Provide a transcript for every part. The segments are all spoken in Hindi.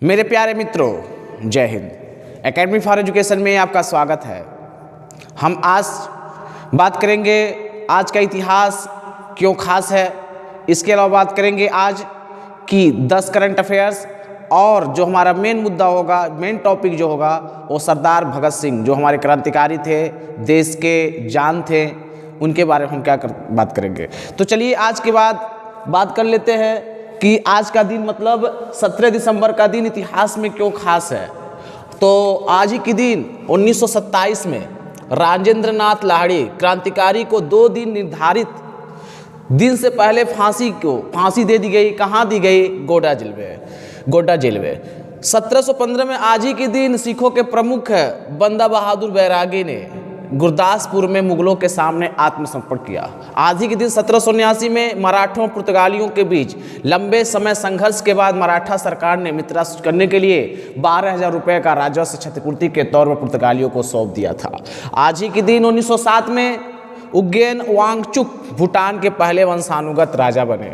मेरे प्यारे मित्रों, जय हिंद। एकेडमी फॉर एजुकेशन में आपका स्वागत है। हम आज बात करेंगे आज का इतिहास क्यों खास है। इसके अलावा बात करेंगे आज की 10 करंट अफेयर्स, और जो हमारा मेन मुद्दा होगा, मेन टॉपिक जो होगा वो सरदार भगत सिंह, जो हमारे क्रांतिकारी थे, देश के जान थे, उनके बारे में हम बात करेंगे। तो चलिए आज के बाद बात कर लेते हैं कि आज का दिन मतलब 17 दिसंबर का दिन इतिहास में क्यों खास है। तो आज ही के दिन 1927 में राजेंद्र नाथ लाहिड़ी क्रांतिकारी को 2 दिन निर्धारित दिन से पहले फांसी दे दी गई। कहाँ दी गई? गोड्डा जेल में। 1715 में आज ही के दिन सिखों के प्रमुख बंदा बहादुर बैरागी ने गुरदासपुर में मुगलों के सामने आत्मसमर्पण किया। आज ही के दिन 1779 में मराठों पुर्तगालियों के बीच लंबे समय संघर्ष के बाद मराठा सरकार ने मित्रता करने के लिए 12,000 रुपये का राजस्व क्षतिपूर्ति के तौर पर पुर्तगालियों को सौंप दिया था। आज ही के दिन 1907 में उज्ञेन वांगचुक भूटान के पहले वंशानुगत राजा बने।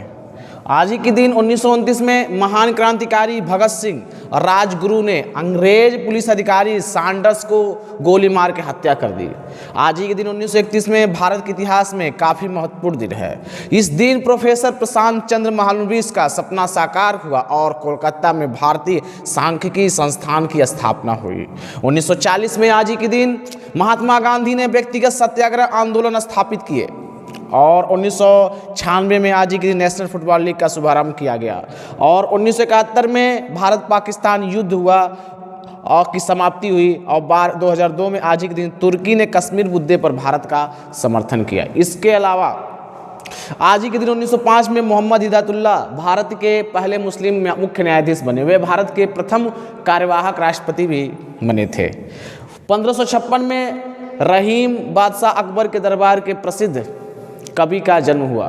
आज ही के दिन 1929 में महान क्रांतिकारी भगत सिंह राजगुरु ने अंग्रेज पुलिस अधिकारी सैंडर्स को गोली मार के हत्या कर दी। आज ही के दिन 1931 में भारत के इतिहास में काफ़ी महत्वपूर्ण दिन है। इस दिन प्रोफेसर प्रशांत चंद्र महालनोबिस का सपना साकार हुआ और कोलकाता में भारतीय सांख्यिकी संस्थान की स्थापना हुई। 1940 में आज ही के दिन महात्मा गांधी ने व्यक्तिगत सत्याग्रह आंदोलन स्थापित किए, और 1996 में आज ही के दिन नेशनल फुटबॉल लीग का शुभारंभ किया गया, और 1971 में भारत पाकिस्तान युद्ध हुआ और की समाप्ति हुई, और 2002 में आज ही के दिन तुर्की ने कश्मीर मुद्दे पर भारत का समर्थन किया। इसके अलावा आज ही के दिन 1905 में मोहम्मद हिदायतुल्लाह भारत के पहले मुस्लिम मुख्य न्यायाधीश बने। वे भारत के प्रथम कार्यवाहक राष्ट्रपति भी बने थे। 1556 में रहीम बादशाह अकबर के दरबार के प्रसिद्ध कवि का जन्म हुआ,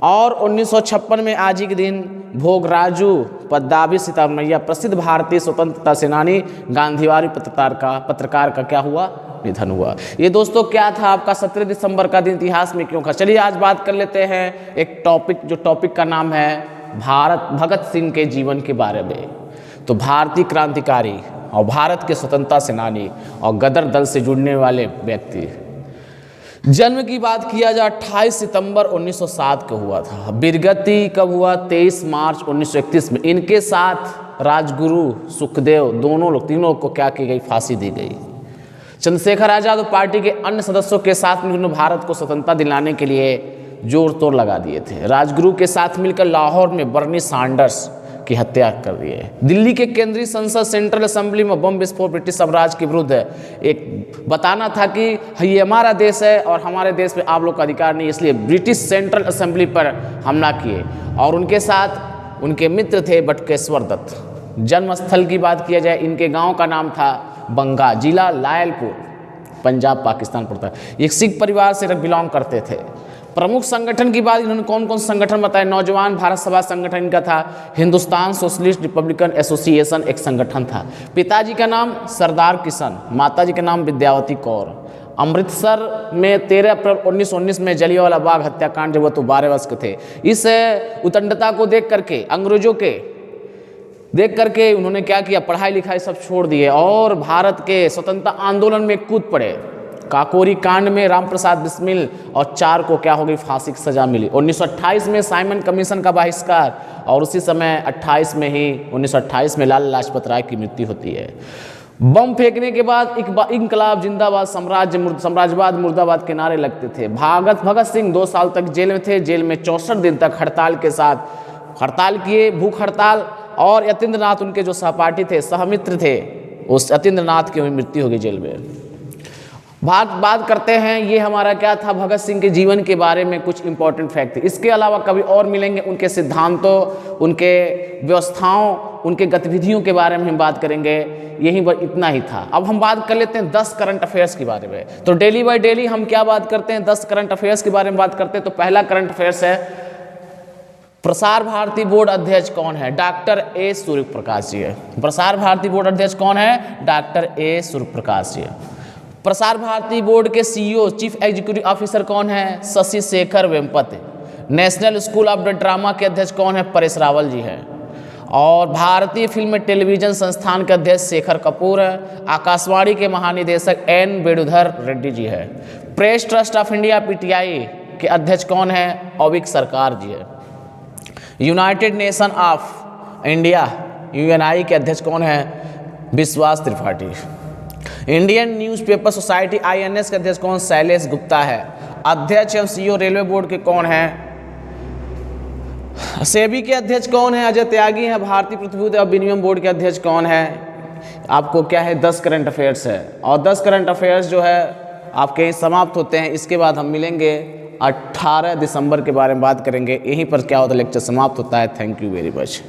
और 1956 में आज ही के दिन भोगराजू पद्मावती सीतारमैया प्रसिद्ध भारतीय स्वतंत्रता सेनानी गांधीवादी पत्रकार का क्या हुआ? निधन हुआ। ये दोस्तों क्या था आपका 17 दिसंबर का दिन इतिहास में क्यों था। चलिए आज बात कर लेते हैं एक टॉपिक, जो टॉपिक का नाम है भगत सिंह के जीवन के बारे में। तो भारतीय क्रांतिकारी और भारत के स्वतंत्रता सेनानी और गदर दल से जुड़ने वाले व्यक्ति। जन्म की बात किया जाए 28 सितंबर 1907 को हुआ था। वीरगति कब हुआ? 23 मार्च 1931 में। इनके साथ राजगुरु सुखदेव तीनों को क्या की गई? फांसी दी गई। चंद्रशेखर आजाद पार्टी के अन्य सदस्यों के साथ मिलकर भारत को स्वतंत्रता दिलाने के लिए जोर तोड़ लगा दिए थे। राजगुरु के साथ मिलकर लाहौर में बर्नी सैंडर्स की हत्या कर दी है। दिल्ली के केंद्रीय संसद सेंट्रल असेंबली में बम विस्फोट ब्रिटिश साम्राज्य के विरुद्ध एक बताना था कि ये हमारा देश है और हमारे देश में आप लोग का अधिकार नहीं, इसलिए ब्रिटिश सेंट्रल असेंबली पर हमला किए। और उनके साथ उनके मित्र थे बटुकेश्वर दत्त। जन्म स्थल की बात किया जाए, इनके गांव का नाम था बंगा, जिला लायलपुर, पंजाब पाकिस्तान पड़ता है। एक सिख परिवार से बिलोंग करते थे। प्रमुख संगठन की बात इन्होंने कौन कौन संगठन बताए? नौजवान भारत सभा संगठन इनका था। हिंदुस्तान सोशलिस्ट रिपब्लिकन एसोसिएशन एक संगठन था। पिताजी का नाम सरदार किशन, माताजी का नाम विद्यावती कौर। अमृतसर में 13 अप्रैल 1919 में जलियांवाला बाग हत्याकांड जब हुआ तो 12 वर्ष के थे। इस उद्दंडता को देख करके, अंग्रेजों के देख करके उन्होंने क्या किया? पढ़ाई लिखाई सब छोड़ दिए और भारत के स्वतंत्रता आंदोलन में कूद पड़े। काकोरी कांड में रामप्रसाद बिस्मिल और 4 को क्या हो गई? फांसी की सजा मिली। 1928 में साइमन कमीशन का बहिष्कार, और उसी समय 1928 में लाला लाजपत राय की मृत्यु होती है। बम फेंकने के बाद इनकलाब जिंदाबाद, साम्राज्यवाद मुर्दाबाद के नारे लगते थे। भगत सिंह 2 साल तक जेल में थे। जेल में 64 दिन तक हड़ताल के साथ हड़ताल किए, भूख हड़ताल, और यतीन्द्रनाथ उनके जो सहपाठी थे, सहमित्र थे, उस यतीन्द्रनाथ की मृत्यु हो गई जेल में। बात करते हैं, ये हमारा क्या था? भगत सिंह के जीवन के बारे में कुछ इंपॉर्टेंट फैक्ट थे। इसके अलावा कभी और मिलेंगे, उनके सिद्धांतों, उनके व्यवस्थाओं, उनके गतिविधियों के बारे में हम बात करेंगे। यही इतना ही था। अब हम बात कर लेते हैं 10 करंट अफेयर्स के बारे में। तो डेली बाय डेली हम क्या बात करते हैं? 10 करंट अफेयर्स के बारे में बात करते हैं। तो पहला करंट अफेयर्स है, प्रसार भारती बोर्ड अध्यक्ष कौन है? डॉक्टर ए सूर्यप्रकाश जी है। प्रसार भारती बोर्ड अध्यक्ष कौन है? डॉक्टर ए सूर्यप्रकाश जी है। प्रसार भारती बोर्ड के सीईओ चीफ एग्जीक्यूटिव ऑफिसर कौन है? Shashi Shekhar Vempati. National school of drama के अध्यक्ष कौन है? परेश रावल जी हैं। और भारतीय फिल्म टेलीविजन संस्थान के अध्यक्ष शेखर कपूर है। आकाशवाणी के महानिदेशक एन वेणुधर रेड्डी जी है। Press trust of India PTI के अध्यक्ष कौन है? औविक सरकार जी है। United nation of India Uni के अध्यक्ष कौन है? विश्वास Tripathi. Indian newspaper society INS के अध्यक्ष कौन? शैलेश गुप्ता है। अध्यक्ष एवं सीईओ रेलवे बोर्ड के कौन है? सेबी के अध्यक्ष कौन है? अजय त्यागी है। भारतीय प्रतिभूति और विनिमय बोर्ड के अध्यक्ष कौन है? आपको क्या है? 10 करंट अफेयर्स है। और 10 करंट अफेयर्स जो है आपके यहीं समाप्त होते हैं। इसके बाद हम मिलेंगे 18 दिसंबर के बारे में बात करेंगे। यहीं पर क्या होता है, लेक्चर समाप्त होता है। Thank you very much.